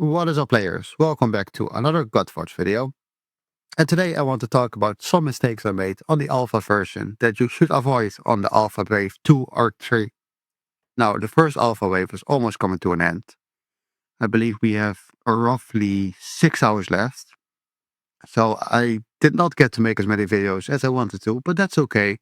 What is up, players? Welcome back to another Godforge video. And today I want to talk about some mistakes I made on the alpha version that you should avoid on the alpha wave 2 or 3. Now, the first alpha wave is almost coming to an end. I believe we have roughly 6 hours left. So I did not get to make as many videos as I wanted to, but that's okay,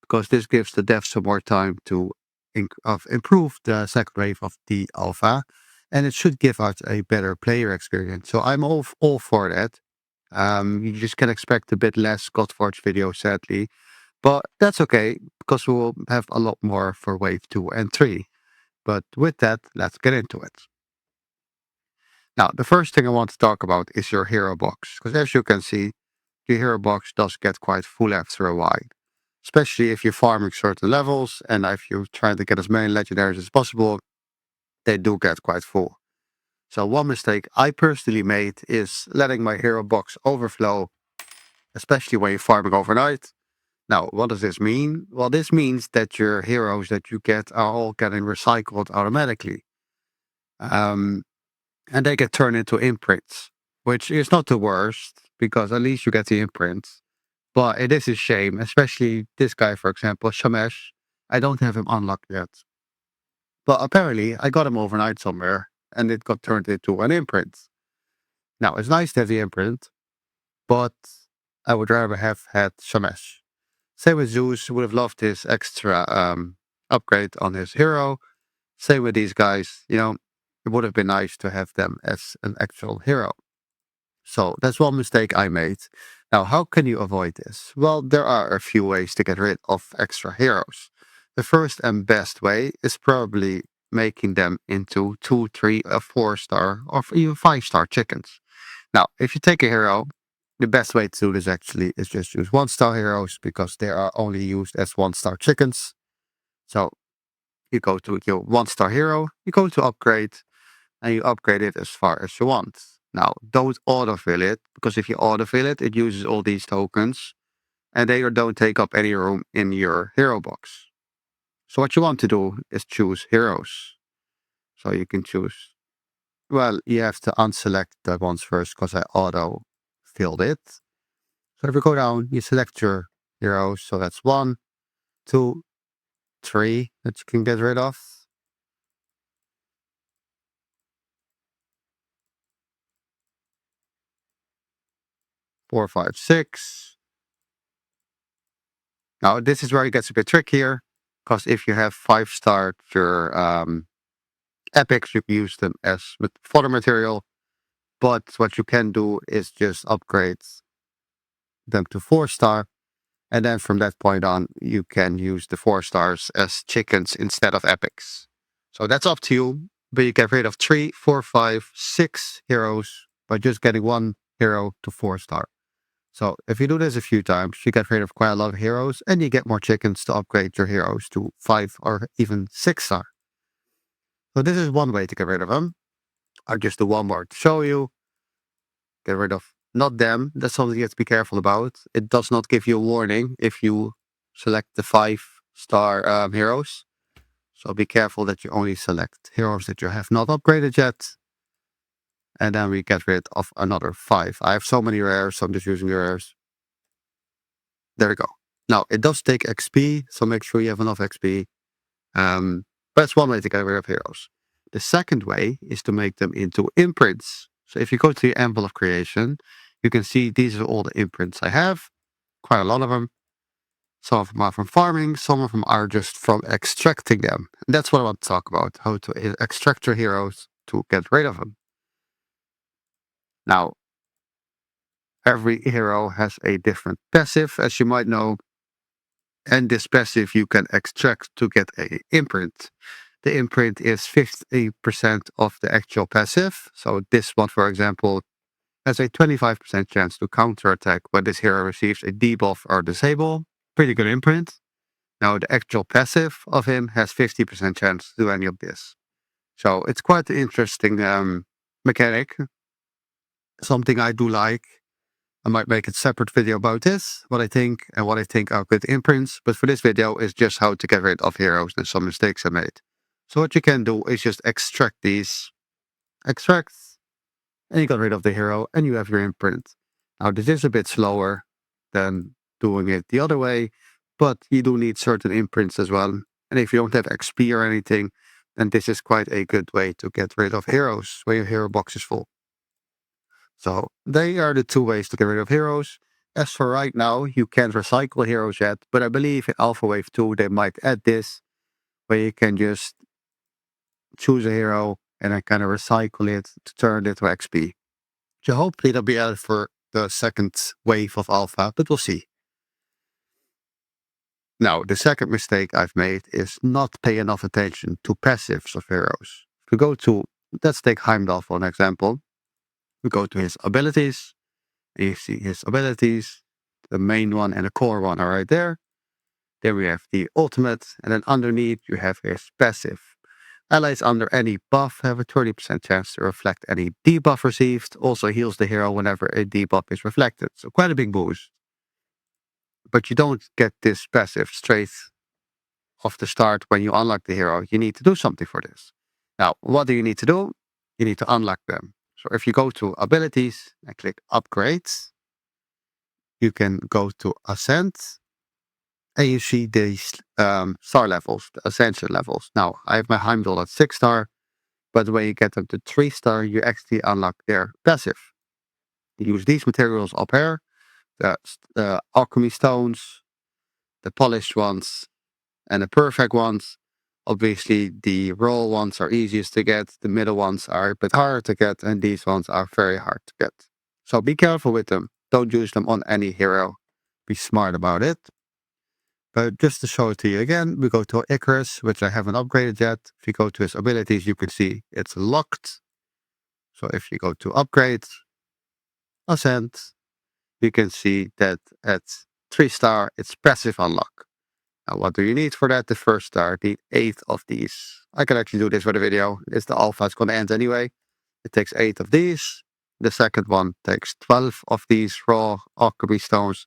because this gives the devs some more time to improve the second wave of the alpha, and it should give us a better player experience. So I'm all for that. You just can expect a bit less Godforge videos, sadly, but that's okay because we will have a lot more for wave 2 and 3. But with that, let's get into it. Now, the first thing I want to talk about is your hero box, because as you can see, the hero box does get quite full after a while, especially if you're farming certain levels and if you're trying to get as many legendaries as possible, they do get quite full. So one mistake I personally made is letting my hero box overflow, especially when you're farming overnight. Now, what does this mean? Well, this means that your heroes that you get are all getting recycled automatically. Um, and they get turned into imprints, which is not the worst because at least you get the imprints. But it is a shame, especially this guy, for example, Shamesh. I don't have him unlocked yet. But apparently, I got him overnight somewhere and it got turned into an imprint. Now, it's nice to have the imprint, but I would rather have had Shamesh. Same with Zeus, would have loved this extra upgrade on his hero. Same with these guys, it would have been nice to have them as an actual hero. So that's one mistake I made. Now, how can you avoid this? Well, there are a few ways to get rid of extra heroes. The first and best way is probably making them into 2, 3, or 4-star, or even 5-star chickens. Now, if you take a hero, the best way to do this actually is just use 1-star heroes because they are only used as 1-star chickens. So you go to your 1-star hero, you go to upgrade, and you upgrade it as far as you want. Now, don't autofill it, because if you autofill it, it uses all these tokens, and they don't take up any room in your hero box. So what you want to do is choose heroes. So you can choose, well, you have to unselect the ones first, because I auto-filled it. So if you go down, you select your heroes. So that's 1, 2, 3 that you can get rid of. 4, 5, 6. Now, this is where it gets a bit trickier, because if you have 5-star your epics, you can use them as fodder material. But what you can do is just upgrade them to 4-star, and then from that point on, you can use the 4-stars as chickens instead of epics. So that's up to you, but you get rid of 3, 4, 5, 6 heroes by just getting 1 hero to 4-star. So if you do this a few times, you get rid of quite a lot of heroes, and you get more chickens to upgrade your heroes to 5 or even 6-star. So this is one way to get rid of them. I'll just do one more to show you. Get rid of not them. That's something you have to be careful about. It does not give you a warning if you select the 5-star heroes. So be careful that you only select heroes that you have not upgraded yet. And then we get rid of another 5. I have so many rares, so I'm just using the rares. There we go. Now, it does take XP, so make sure you have enough XP. But that's one way to get rid of heroes. The second way is to make them into imprints. So if you go to the Anvil of Creation, you can see these are all the imprints I have. Quite a lot of them. Some of them are from farming, some of them are just from extracting them. And that's what I want to talk about, how to extract your heroes to get rid of them. Now, every hero has a different passive, as you might know. And this passive you can extract to get a imprint. The imprint is 50% of the actual passive. So this one, for example, has a 25% chance to counterattack when this hero receives a debuff or disable. Pretty good imprint. Now the actual passive of him has 50% chance to do any of this. So it's quite an interesting mechanic. Something I do like. I might make a separate video about this, what I think and what I think are good imprints. But for this video is just how to get rid of heroes and some mistakes I made. So what you can do is just extract these. Extract. and you got rid of the hero, and you have your imprint. Now, this is a bit slower than doing it the other way, but you do need certain imprints as well. And if you don't have XP or anything, then this is quite a good way to get rid of heroes when your hero box is full. So they are the two ways to get rid of heroes. As for right now, you can't recycle heroes yet, but I believe in Alpha Wave 2 they might add this, where you can just choose a hero and then kind of recycle it to turn it to XP. So hopefully it'll be added for the second wave of Alpha, but we'll see. Now, the second mistake I've made is not pay enough attention to passives of heroes. If we go to, let's take Heimdall for an example. We go to his abilities, and you see his abilities, the main one and the core one are right there. Then we have the ultimate, and then underneath you have his passive. Allies under any buff have a 30% chance to reflect any debuff received. Also heals the hero whenever a debuff is reflected. So quite a big boost. But you don't get this passive straight off the start when you unlock the hero. You need to do something for this. Now, what do you need to do? You need to unlock them. So if you go to abilities and click upgrades, you can go to ascent and you see these star levels, the ascension levels. Now, I have my Heimdall at 6-star, but when you get them to 3-star, you actually unlock their passive. You use these materials up here, the alchemy stones, the polished ones, and the perfect ones. Obviously, the raw ones are easiest to get, the middle ones are a bit harder to get, and these ones are very hard to get. So be careful with them. Don't use them on any hero. Be smart about it. But just to show it to you again, we go to Icarus, which I haven't upgraded yet. If you go to his abilities, you can see it's locked. So if you go to upgrades, ascend, you can see that at 3-star, it's passive unlock. Now, what do you need for that? The first star, need 8 of these. I can actually do this for the video. It's the alpha, it's going to end anyway. It takes 8 of these. The second one takes 12 of these raw alchemy stones.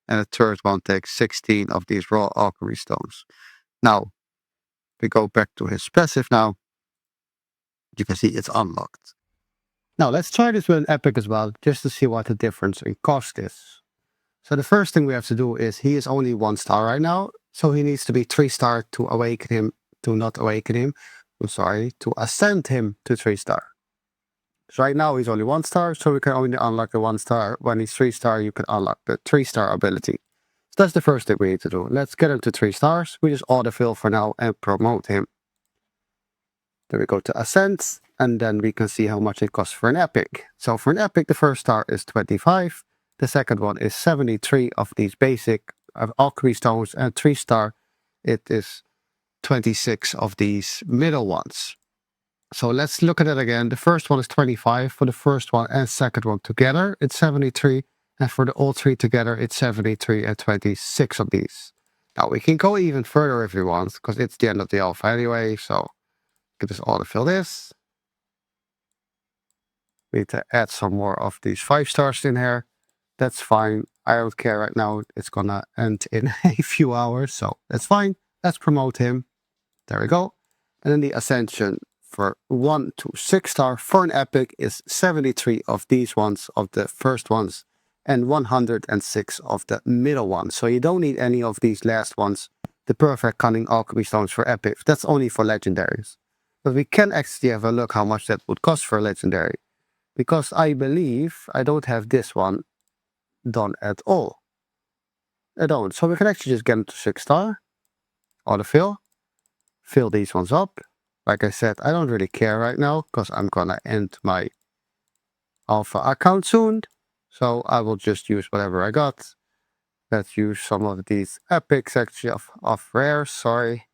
And the third one takes 16 of these raw alchemy stones. Now, we go back to his passive now. You can see it's unlocked. Now, let's try this with an epic as well, just to see what the difference in cost is. So the first thing we have to do is he is only 1-star right now. So he needs to be 3-star to awaken him, to not awaken him. I'm sorry, to ascend him to 3-star. So right now he's only 1-star, so we can only unlock the 1-star. When he's 3-star, you can unlock the 3-star ability. So that's the first thing we need to do. Let's get him to 3 stars. We just autofill for now and promote him. Then we go to ascent, and then we can see how much it costs for an epic. So for an epic, the first star is 25. The second one is 73 of these basic alchemy stones, and 3-star, it is 26 of these middle ones. So let's look at it again. The first one is 25 for the first one and second one together. It's 73. And for the all 3 together, it's 73 and 26 of these. Now we can go even further if we want, because it's the end of the alpha anyway. So we can just autofill this. We need to add some more of these 5-stars in here. That's fine. I don't care right now. It's gonna end in a few hours, so that's fine. Let's promote him. There we go. And then the ascension for 1 to 6-star for an epic is 73 of these ones, of the first ones, and 106 of the middle ones. So you don't need any of these last ones, the perfect cunning alchemy stones for epic. That's only for legendaries. But we can actually have a look how much that would cost for a legendary. Because I believe I don't have this one done at all. I don't. So we can actually just get them to 6-star. Autofill. Fill these ones up. Like I said, I don't really care right now because I'm gonna end my alpha account soon. So I will just use whatever I got. Let's use some of these epics actually of rare, sorry.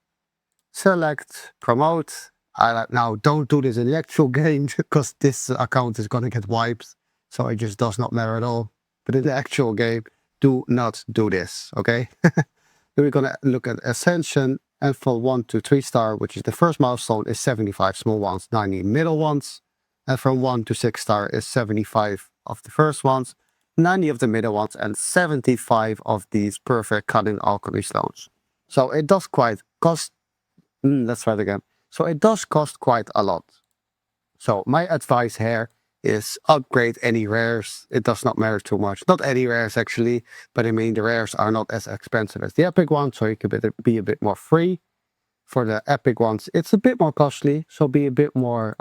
Select, promote. Now don't do this in the actual game because this account is gonna get wiped. So it just does not matter at all. But in the actual game, do not do this, okay? Then we're gonna look at Ascension, and for 1 to 3-star, which is the first milestone, is 75 small ones, 90 middle ones. And from 1 to 6-star is 75 of the first ones, 90 of the middle ones, and 75 of these perfect cutting alchemy stones. So it does quite cost, let's try it again. So it does cost quite a lot. So my advice here is upgrade any rares. It does not matter too much. Not any rares actually, but I mean the rares are not as expensive as the epic ones, so you can be a bit more free. For the epic ones, it's a bit more costly, so be a bit more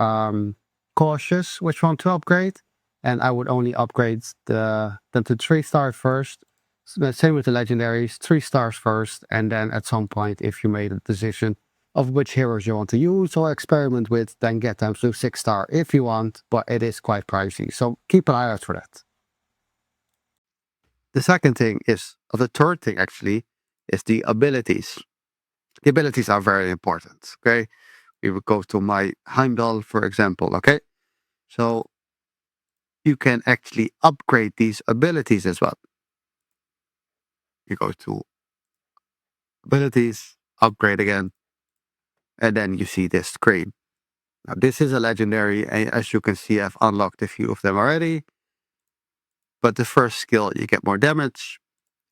cautious which one to upgrade. And I would only upgrade the 3-star first. Same with the legendaries, 3 stars first, and then at some point, if you made a decision of which heroes you want to use or experiment with, then get them to 6-star if you want, but it is quite pricey, so keep an eye out for that. The second thing is, or the third thing actually, is the abilities. The abilities are very important, okay? We will go to my Heimdall, for example, okay? So you can actually upgrade these abilities as well. You go to abilities, upgrade again, and then you see this screen. Now this is a legendary, and as you can see, I've unlocked a few of them already. But the first skill, you get more damage.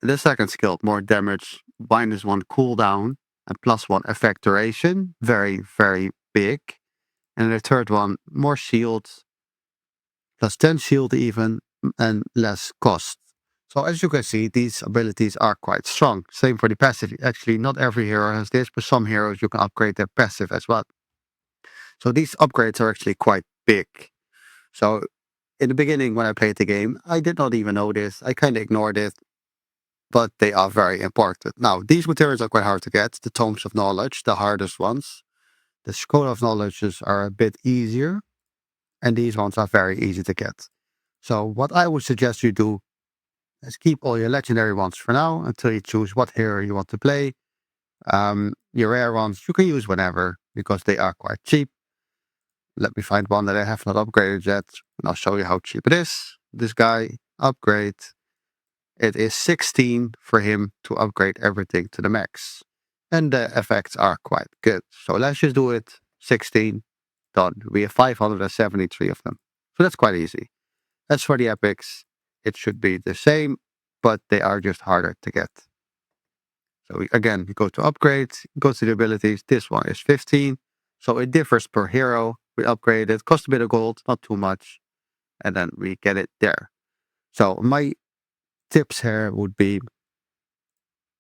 The second skill, more damage, -1 cooldown, and +1 effect duration. Very, very big. And the third one, more shield, +10 shield even, and less cost. So as you can see, these abilities are quite strong. Same for the passive. Actually, not every hero has this, but some heroes you can upgrade their passive as well. So these upgrades are actually quite big. So in the beginning, when I played the game, I did not even know this. I kind of ignored it, but they are very important. Now, these materials are quite hard to get. The Tomes of Knowledge, the hardest ones. The Scroll of Knowledges are a bit easier, and these ones are very easy to get. So what I would suggest you do is keep all your legendary ones for now until you choose what hero you want to play. Your rare ones you can use whenever because they are quite cheap. Let me find one that I have not upgraded yet, and I'll show you how cheap it is. This guy, upgrade. It is 16 for him to upgrade everything to the max. And the effects are quite good. So let's just do it. 16, done. We have 573 of them. So that's quite easy. As for the epics, it should be the same, but they are just harder to get. So again, we go to upgrades, go to the abilities. This one is 15. So it differs per hero. We upgrade it, cost a bit of gold, not too much. And then we get it there. So my tips here would be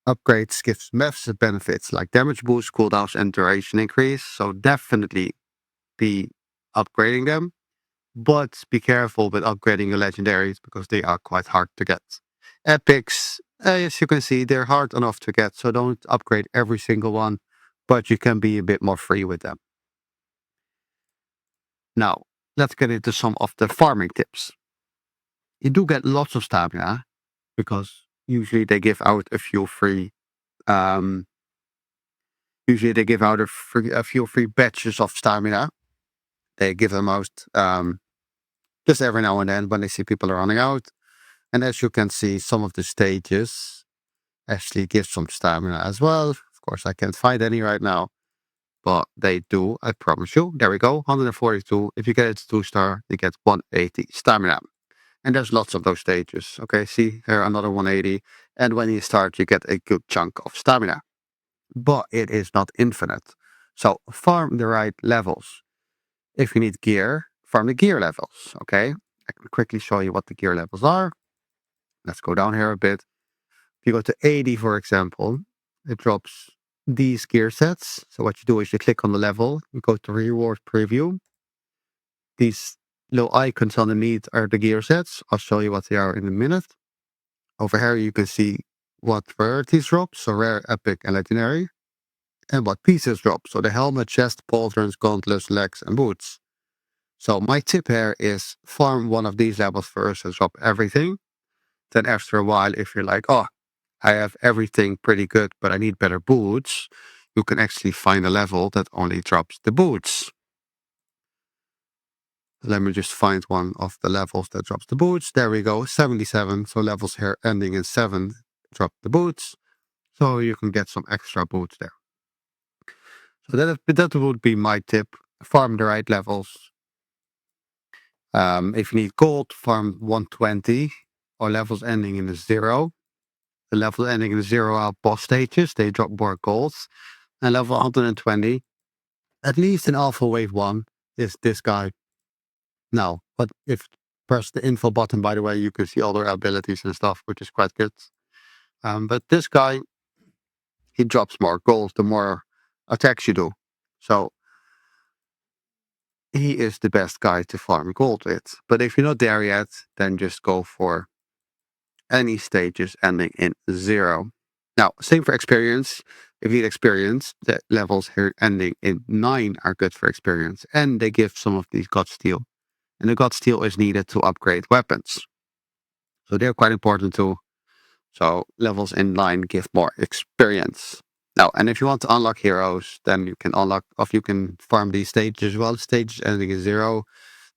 upgrades gives massive benefits like damage boost, cooldowns, and duration increase. So definitely be upgrading them. But be careful with upgrading your legendaries because they are quite hard to get. Epics, as you can see, they're hard enough to get, so don't upgrade every single one, but you can be a bit more free with them. Now, let's get into some of the farming tips. You do get lots of stamina because usually they give out a few free um, a few free batches of stamina. They give them out just every now and then when they see people are running out. And as you can see, some of the stages actually give some stamina as well. Of course, I can't find any right now, but they do, I promise you. There we go, 142. If you get it to 2-star, you get 180 stamina. And there's lots of those stages. Okay, see here, another 180. And when you start, you get a good chunk of stamina. But it is not infinite. So farm the right levels. If you need gear, farm the gear levels. Okay, I can quickly show you what the gear levels are. Let's go down here a bit. If you go to 80, for example, it drops these gear sets. So what you do is you click on the level, you go to reward preview. These little icons underneath are the gear sets. I'll show you what they are in a minute. Over here you can see what rarities drop, so rare, epic, and legendary. And what pieces drop, so the helmet, chest, pauldrons, gauntlets, legs, and boots. So my tip here is farm one of these levels first and drop everything. Then after a while, if you're like, oh, I have everything pretty good, but I need better boots, you can actually find a level that only drops the boots. Let me just find one of the levels that drops the boots. There we go, 77. So levels here ending in 7 drop the boots. So you can get some extra boots there. So that would be my tip. Farm the right levels. If you need gold, farm 120 or levels ending in a 0. The level ending in 0 are boss stages. They drop more golds. And level 120, at least in Alpha Wave 1, is this guy. Now, but if press the info button, by the way, you can see all their abilities and stuff, which is quite good. But this guy, he drops more gold the more attacks you do. So he is the best guy to farm gold with. But if you're not there yet, then just go for any stages ending in 0. Now, same for experience. If you need experience, the levels here ending in 9 are good for experience. And they give some of these God Steel. And the God Steel is needed to upgrade weapons. So they're quite important too. So levels in 9 give more experience. Now, and if you want to unlock heroes, then you can unlock, or you can farm these stages as well. Stages ending in 0,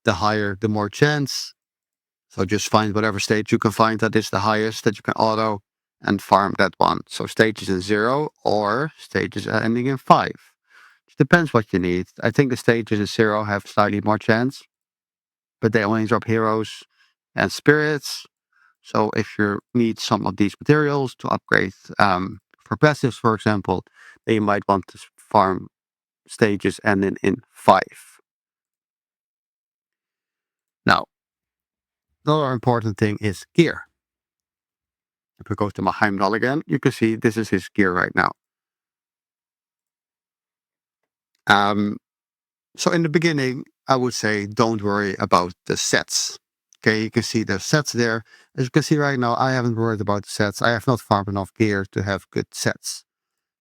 the higher, the more chance. So just find whatever stage you can find that is the highest that you can auto and farm that one. So stages in 0 or stages ending in 5. It depends what you need. I think the stages in 0 have slightly more chance, but they only drop heroes and spirits. So if you need some of these materials to upgrade for passives, for example, then you might want to farm stages ending in 5. Now, another important thing is gear. If we go to my Heimdall again, you can see this is his gear right now. So in the beginning, I would say don't worry about the sets. Okay, you can see the sets there. As you can see right now, I haven't worried about the sets. I have not farmed enough gear to have good sets.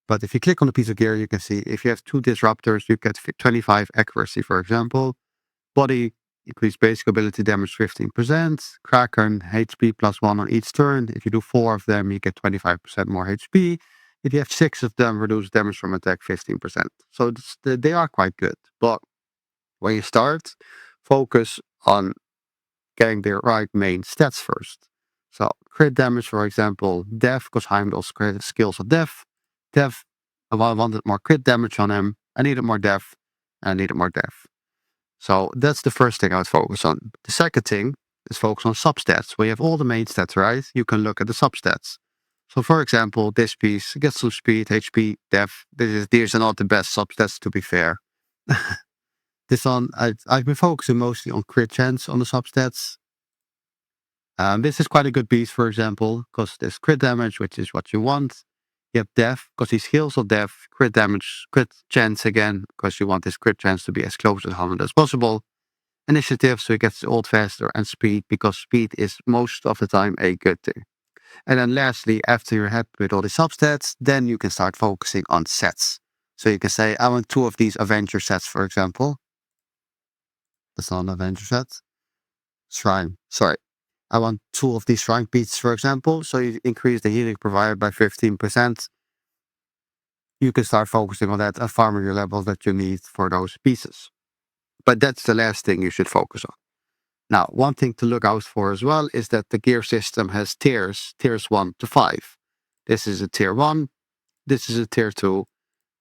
But if you click on the piece of gear, you can see if you have 2 disruptors, you get 25 accuracy, for example. Body, increased basic ability damage 15%. Kraken, HP +1 on each turn. If you do 4 of them, you get 25% more HP. If you have 6 of them, reduce damage from attack 15%. So they are quite good. But when you start, focus on getting the right main stats first. So crit damage, for example, Death, because Heimdall's skills are Death. Death, I wanted more crit damage on him. I needed more Death, and I needed more Death. So that's the first thing I would focus on. The second thing is focus on substats. Where you have all the main stats, right? You can look at the substats. So for example, this piece gets some speed, HP, Death. These are not the best substats, to be fair. This one, I've been focusing mostly on crit chance on the substats. This is quite a good piece, for example, because there's crit damage, which is what you want. You have death, because he heals on death, crit damage, crit chance again, because you want this crit chance to be as close to 100 as possible. Initiative, so he gets ult faster, and speed, because speed is most of the time a good thing. And then lastly, after you're happy with all the substats, then you can start focusing on sets. So you can say, I want 2 of these Avenger sets, for example. That's not an Avenger set. Shrine, sorry. I want 2 of these shrine pieces, for example. So you increase the healing provided by 15%. You can start focusing on that and farming your levels that you need for those pieces. But that's the last thing you should focus on. Now, one thing to look out for as well is that the gear system has tiers 1 to 5. This is a tier 1, this is a tier 2,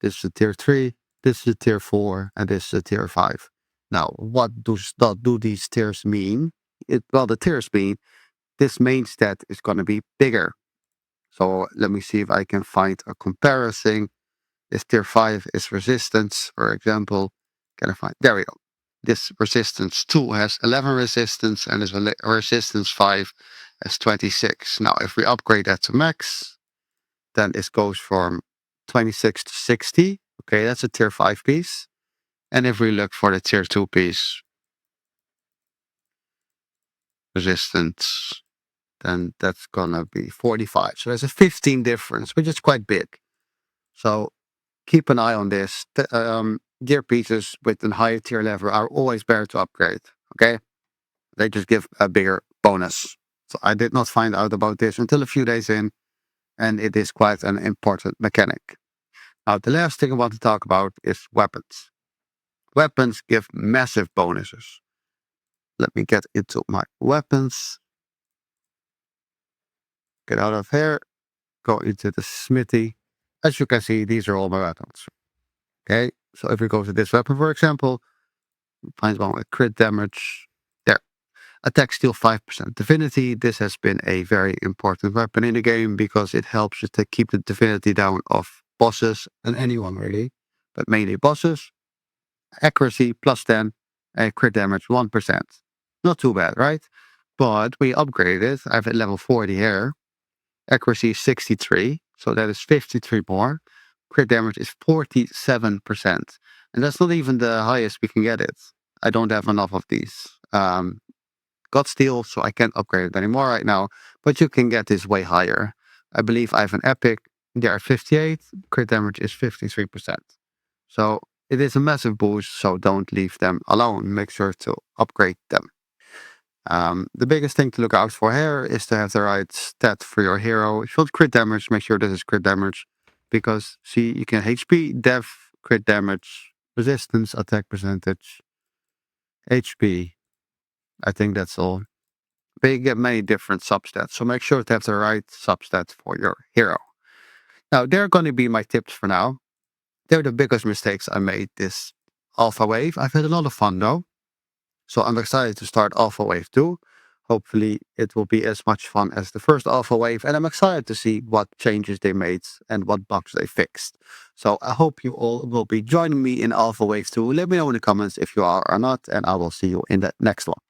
this is a tier 3, this is a tier 4, and this is a tier 5. Now, what do these tiers mean? The tiers mean this main stat is going to be bigger. So let me see if I can find a comparison. This tier 5 is resistance, for example. Can I find? There we go. This resistance 2 has 11 resistance, and this resistance 5 has 26. Now, if we upgrade that to max, then it goes from 26 to 60. Okay, that's a tier 5 piece. And if we look for the tier 2 piece, resistance, then that's gonna be 45. So there's a 15 difference, which is quite big. So keep an eye on this. Gear pieces with a higher tier level are always better to upgrade. Okay, they just give a bigger bonus. So I did not find out about this until a few days in, and it is quite an important mechanic. Now, the last thing I want to talk about is weapons. Weapons give massive bonuses. Let me get into my weapons. Get out of here. Go into the smithy. As you can see, these are all my weapons. Okay, so if we go to this weapon, for example, find one with crit damage. There. Attack steal 5%. Divinity, this has been a very important weapon in the game because it helps you to keep the divinity down of bosses and anyone really, but mainly bosses. Accuracy +10 and crit damage 1%. Not too bad, right? But we upgraded. I have at level 40 here. Accuracy is 63, so that is 53 more. Crit damage is 47%. And that's not even the highest we can get it. I don't have enough of these. Got steel, so I can't upgrade it anymore right now. But you can get this way higher. I believe I have an epic. They are 58. Crit damage is 53%. So it is a massive boost, so don't leave them alone. Make sure to upgrade them. The biggest thing to look out for here is to have the right stat for your hero. If you want crit damage, make sure this is crit damage. Because, see, you can HP, def, crit damage, resistance, attack percentage, HP. I think that's all. But you get many different substats, so make sure to have the right substats for your hero. Now, they're going to be my tips for now. They're the biggest mistakes I made this alpha wave. I've had a lot of fun though. So I'm excited to start Alpha Wave 2. Hopefully it will be as much fun as the first Alpha Wave. And I'm excited to see what changes they made and what bugs they fixed. So I hope you all will be joining me in Alpha Wave 2. Let me know in the comments if you are or not. And I will see you in the next one.